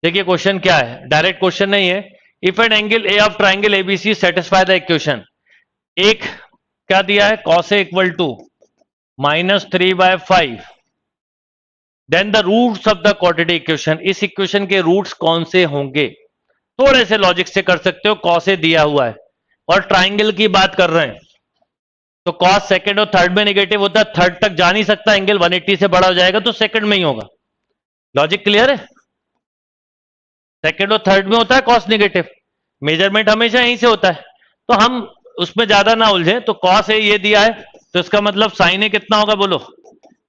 देखिए क्वेश्चन क्या है, डायरेक्ट क्वेश्चन नहीं है। If an angle A of triangle ABC satisfy the equation, एक क्या दिया है, cos A equal to -3/5, then the roots of the quadratic equation, इस इक्वेशन के रूट्स कौन से होंगे। थोड़े से लॉजिक से कर सकते हो, कॉस ए दिया हुआ है और ट्राइंगल की बात कर रहे हैं, तो कॉस सेकंड और थर्ड में नेगेटिव होता है, थर्ड तक जा नहीं सकता, एंगल 180 से बड़ा हो जाएगा तो सेकंड में ही होगा। लॉजिक क्लियर है? सेकंड और थर्ड में होता है कॉस नेगेटिव, मेजरमेंट हमेशा यहीं से होता है, तो हम उसमें ज्यादा ना उलझे। तो कॉस ए ये दिया है, तो इसका मतलब साइन ए कितना होगा बोलो,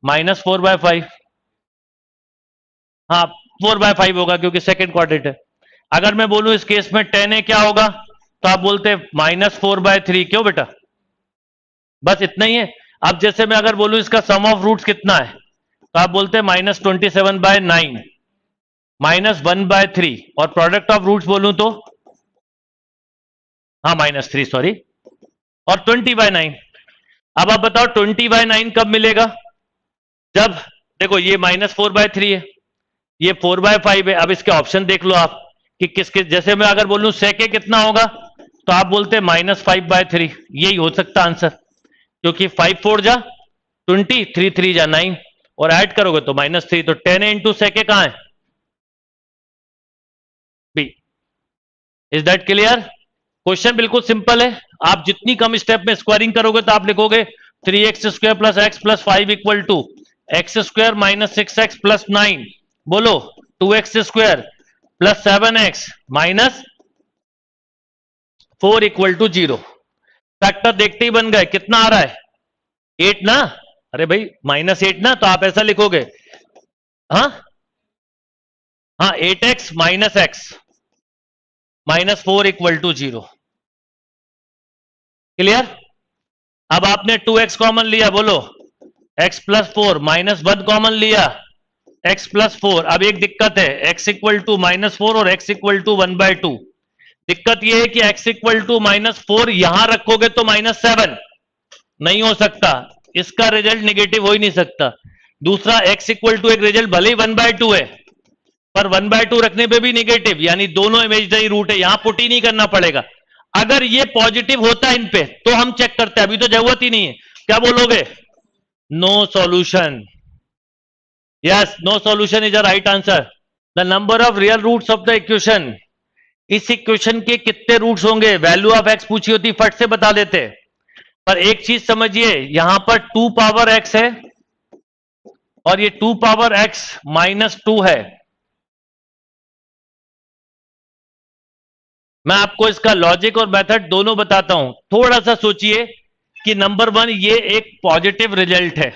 -4/5। हाँ 4/5 होगा क्योंकि सेकंड क्वाड्रेंट है। अगर मैं बोलूं इस केस में tan ए क्या होगा, तो आप बोलते -4/3। क्यों बेटा, बस इतना ही है। अब जैसे मैं अगर बोलूं इसका सम ऑफ रूट्स कितना है, तो आप बोलते हैं -27/9 -1/3, और प्रोडक्ट ऑफ रूट्स बोलूं तो हाँ -3 सॉरी, और 20/9। अब आप बताओ 20/9 कब मिलेगा, जब देखो ये -4/3 है, ये 4/5 है। अब इसके ऑप्शन देख लो आप कि किसके, जैसे मैं अगर बोलूं सेके कितना होगा, तो आप बोलते हैं -5/3, यही हो सकता आंसर, क्योंकि 5 4 जा 20, 3 3 जा 9, और ऐड करोगे तो -3, तो 10 इंटू सेके कहां है, B. Is that clear? Question बिल्कुल सिंपल है। आप जितनी कम स्टेप में स्क्वायरिंग करोगे तो आप लिखोगे 3x² + x + 5 = x² - 6x + 9, बोलो 2x² + 7x - 4 = 0। फैक्टर देखते ही बन गए, कितना आ रहा है, 8 ना। अरे भाई -8 ना, तो आप ऐसा लिखोगे, हाँ हाँ 8x - x -4 = 0। क्लियर? अब आपने 2x कॉमन लिया, बोलो x + 4 -1 कॉमन लिया, x + 4। अब एक दिक्कत है, x = -4 और x = 1/2। दिक्कत यह है कि x = -4 यहां रखोगे तो -7 नहीं हो सकता, इसका रिजल्ट निगेटिव हो ही नहीं सकता। दूसरा x = एक रिजल्ट भले ही 1/2 है, पर 1/2 रखने पे भी निगेटिव, यानी दोनों इमेजिनरी रूट है, यहां पुट ही नहीं करना पड़ेगा। अगर ये पॉजिटिव होता है इन पे तो हम चेक करते हैं, अभी तो जरूरत ही नहीं है। क्या बोलोगे? No solution. Yes, no solution is a right answer. The number of real roots of the equation, इस इक्वेशन के कितने रूट्स होंगे, वैल्यू ऑफ एक्स पूछी होती फट से बता देते, पर एक चीज समझिए, यहां पर 2 पावर एक्स है और ये 2 पावर एक्स -2 है। मैं आपको इसका लॉजिक और मेथड दोनों बताता हूं, थोड़ा सा सोचिए कि नंबर 1 ये एक पॉजिटिव रिजल्ट है,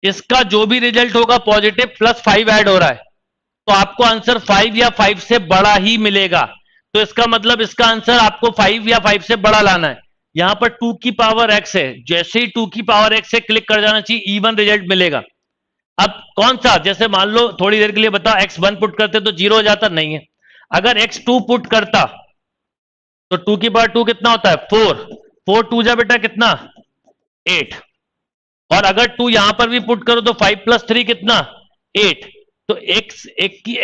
इसका जो भी रिजल्ट होगा पॉजिटिव +5 ऐड हो रहा है, तो आपको आंसर 5 या 5 से बड़ा ही मिलेगा। तो इसका मतलब इसका आंसर आपको 5 या 5 से बड़ा लाना है। यहां पर 2 की पावर x है, जैसे ही 2 की पावर x से क्लिक कर जाना चाहिए, इवन रिजल्ट मिलेगा। अब कौन सा, जैसे मान लो थोड़ी देर के लिए बताओ x1 पुट करते तो 0 हो जाता, नहीं है। अगर x2 पुट करता तो 2 की पावर 2 कितना होता है, 4, 4 2 जा बेटा कितना, 8। और अगर 2 यहां पर भी पुट करो तो 5 + 3 कितना, 8। तो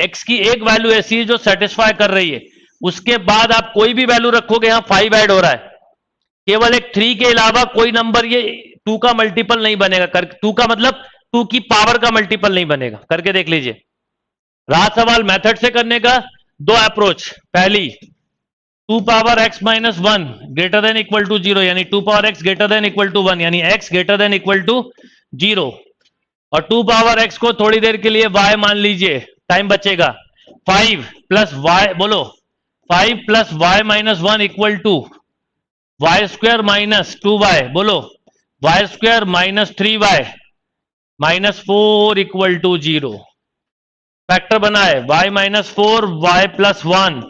x की एक वैल्यू ऐसी है जो सेटिस्फाई कर रही है, उसके बाद आप कोई भी वैल्यू रखोगे, यहां 5 ऐड हो रहा है, केवल एक 3 के अलावा कोई नंबर ये 2 का मल्टीपल नहीं बनेगा। 2 का मतलब 2 की पावर का मल्टीपल नहीं बनेगा, करके देख लीजिए। रहा सवाल मेथड से करने का, दो अप्रोच। पहली, 2 power x - 1 greater than equal to 0, यानी 2 power x greater than equal to 1, यानी x greater than equal to 0। और 2 पावर x को थोड़ी देर के लिए y मान लीजिए, टाइम बचेगा। 5 + y, बोलो 5 + y - 1 equal to y² - 2y, बोलो y² - 3y - 4 = 0। फैक्टर बना है y - 4 y + 1,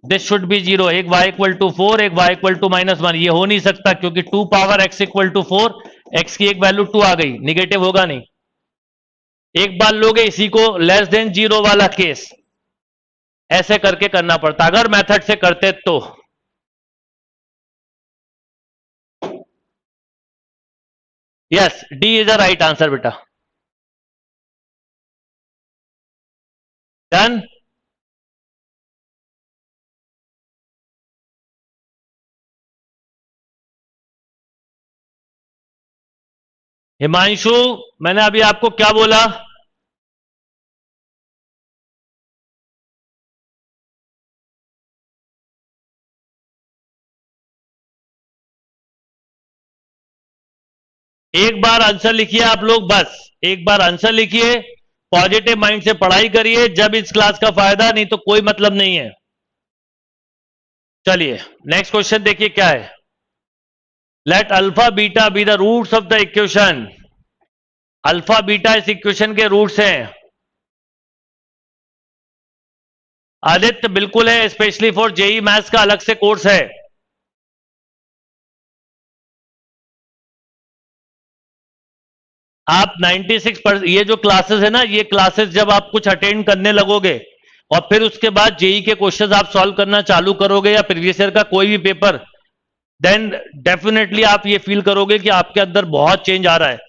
this should be 0। एक y = 4, एक y = -1, ये हो नहीं सकता क्योंकि 2 पावर x = 4, x की एक वैल्यू 2 आ गई, निगेटिव होगा नहीं। एक बार लोगे इसी को लेस देन 0 वाला केस, ऐसे करके करना पड़ता अगर मेथड से करते तो। Yes, D is a right answer बेटा। डन। हिमांशु, मैंने अभी आपको क्या बोला? एक बार आंसर लिखिए आप लोग, बस एक बार आंसर लिखिए, पॉजिटिव माइंड से पढ़ाई करिए, जब इस क्लास का फायदा, नहीं तो कोई मतलब नहीं है। चलिए नेक्स्ट क्वेश्चन देखिए क्या है। Let alpha beta be the roots of the equation. Alpha beta इस इक्वेशन के रूट्स हैं। आदित्य बिल्कुल है, स्पेशली फॉर जेई मैथ्स का अलग से कोर्स है। आप 96% ये जो क्लासेस है ना, ये क्लासेस जब आप कुछ अटेंड करने लगोगे और फिर उसके बाद जेई के क्वेश्चंस आप सॉल्व करना चालू करोगे या प्रीवियस ईयर का कोई भी पेपर, देन डेफिनेटली आप ये फील करोगे कि आपके अंदर बहुत चेंज आ रहा है।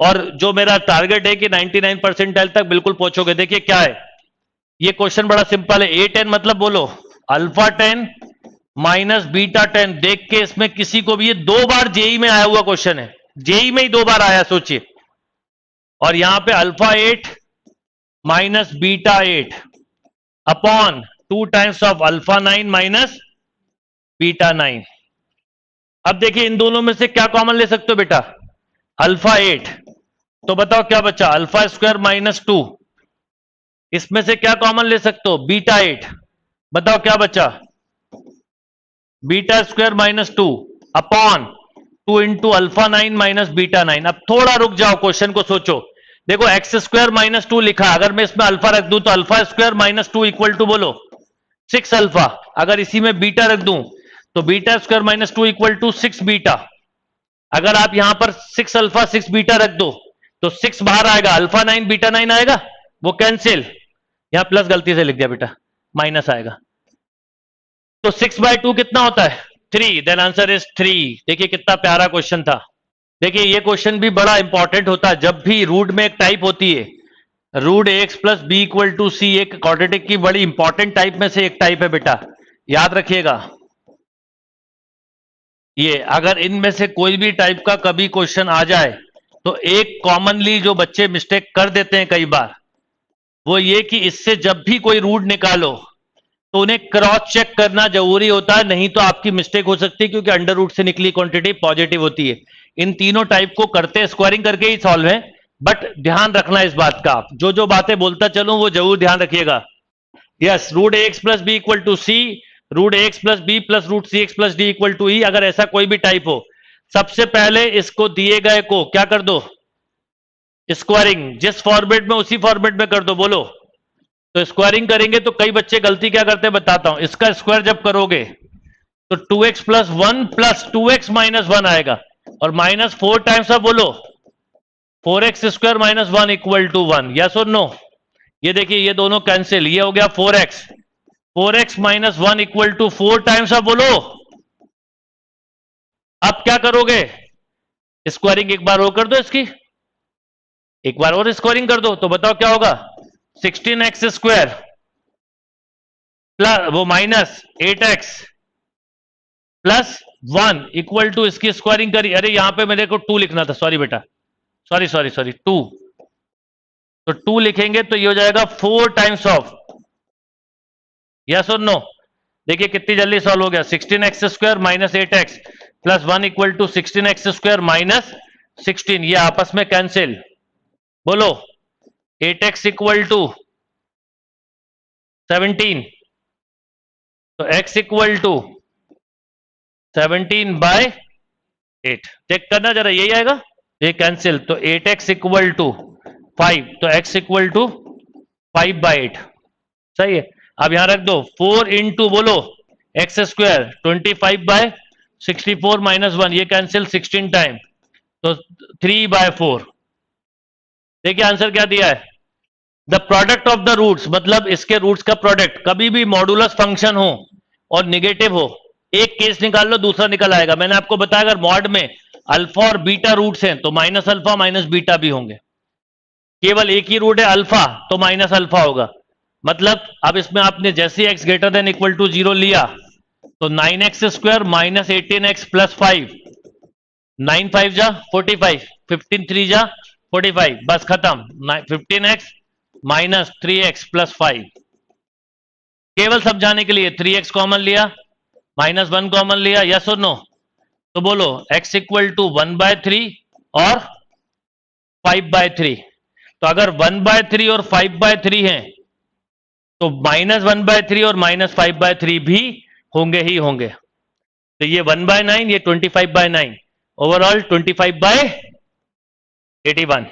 और जो मेरा टारगेट है कि 99 परसेंटाइल तक बिल्कुल पहुंचोगे। देखिए क्या है, ये क्वेश्चन बड़ा सिंपल है। A10 मतलब बोलो अल्फा 10 माइनस बीटा 10। देख के इसमें किसी को भी, ये 2 बार जेई में आया हुआ क्वेश्चन है, जेई में ही 2 बार आया, सोचिए। और यहां पे alpha 8 minus beta 8 upon 2 times of alpha 9 minus beta 9। अब देखिए इन दोनों में से क्या कॉमन ले सकते हो बेटा? अल्फा 8, तो बताओ क्या बचा? Alpha square minus 2। इसमें से क्या कॉमन ले सकते हो? बीटा 8, बताओ क्या बचा? Beta square minus 2 upon 2 into alpha 9 minus beta 9। अब थोड़ा रुक जाओ, क्वेश्चन को सोचो। देखो एक्स स्क्वायर माइनस 2 लिखा, अगर मैं इसमें अल्फा रख दूं तो alpha square minus 2 equal to बोलो 6 अल्फा। अगर इसी में बीटा रख दूं तो beta square minus 2 equal to 6 beta. अगर आप यहां पर 6 अल्फा 6 बीटा रख दो तो 6 बाहर आएगा, अल्फा 9 बीटा 9 आएगा, वो कैंसिल। यहां प्लस गलती से लिख दिया बेटा, माइनस आएगा। तो 6/2 कितना होता है? 3। Then answer is 3। देखिए कितना प्यारा क्वेश्चन था। देखिए ये क्वेश्चन भी बड़ा इंपॉर्टेंट होता है जब भी रूट में एक टाइप होती है, root x plus b equal to c, एक क्वाड्रेटिक की बड़ी इंपॉर्टेंट टाइप में से एक टाइप है बेटा, याद रखिएगा। ये अगर इनमें से कोई भी टाइप का कभी क्वेश्चन आ जाए तो एक कॉमनली जो बच्चे मिस्टेक कर देते हैं कई बार, वो ये कि इससे जब भी कोई रूट निकालो तो उन्हें क्रॉस चेक करना जरूरी होता है, नहीं तो आपकी मिस्टेक हो सकती है, क्योंकि अंडर रूट से निकली क्वांटिटी पॉजिटिव होती है। इन तीनों टाइप को करते स्क्वायरिंग करके ही सॉल्व है, बट ध्यान रखना इस बात का। जो जो बातें बोलता चलूं वो जरूर ध्यान रखिएगा। Yes, root x plus b equal to c, root x plus b plus root c x plus d equal to e. अगर ऐसा कोई भी टाइप हो, सबसे पहले इसको दिए गए को क्या कर दो? स्क्वायरिंग। जिस फॉर्मेट में उसी फॉर्मेट में कर दो। बोलो, तो स्क्वायरिंग करेंगे तो कई बच्चे गलती क्या करते हैं बताता हूं। इसका स्क्वायर जब करोगे तो 2x plus 1 plus 2x minus 1 आएगा, और माइनस 4 टाइम्स ऑफ बोलो 4x square minus 1 equal to 1। Yes और नो? ये देखिए ये दोनों कैंसिल, ये हो गया 4x, 4x minus 1 equal to 4 times of बोलो। अब क्या करोगे? स्क्वायरिंग एक बार और कर दो, इसकी एक बार और स्क्वायरिंग कर दो, तो बताओ क्या होगा? 16x स्क्वायर प्लस वो minus 8x plus 1 equal to, इसकी स्क्वायरिंग करी। अरे यहां पे मेरे को 2 लिखना था, सॉरी बेटा, सॉरी सॉरी सॉरी 2। तो 2 लिखेंगे तो ये हो जाएगा 4 टाइम्स ऑफ। यस और नो? देखिए कितनी जल्दी सॉल्व हो गया। 16x square minus 8x plus 1 equal to 16x square minus 16, ये आपस में कैंसिल। बोलो 8x इक्वल टू 17, तो x इक्वल टू 17/8। चेक करना जरा, यही आएगा, ये कैंसिल। तो 8x इक्वल टू 5, तो x इक्वल टू 5/8। सही है। अब यहां रख दो 4 इंटू बोलो एक्स स्क्वायर 25/64 माइनस 1, ये कैंसिल 16 टाइम, तो 3/4। देखिए आंसर क्या दिया है? The product of the roots, मतलब इसके रूट्स का प्रोडक्ट। कभी भी मॉडुलस फंक्शन हो और निगेटिव हो, एक केस निकाल लो दूसरा निकल आएगा। मैंने आपको बताया अगर मॉड में अल्फा और बीटा रूट्स हैं तो माइनस अल्फा माइनस बीटा भी होंगे। केवल एक ही रूट है अल्फा, तो माइनस अल्फा होगा। मतलब अब इसमें आपने जैसे x greater than equal to 0 लिया तो 9x square minus 18x plus 5, 9 5 जा 45, 15 3 जा 45, बस खत्म। 15x माइनस 3x प्लस 5, केवल समझाने के लिए 3x कॉमन लिया, माइनस 1 कॉमन लिया, यस और नो? तो बोलो x इक्वल टू 1/3 और 5/3। तो अगर 1/3 और 5/3 है तो -1/3 और -5/3 भी होंगे ही होंगे। तो ये 1/9, ये 25/9, ओवरऑल 25/81।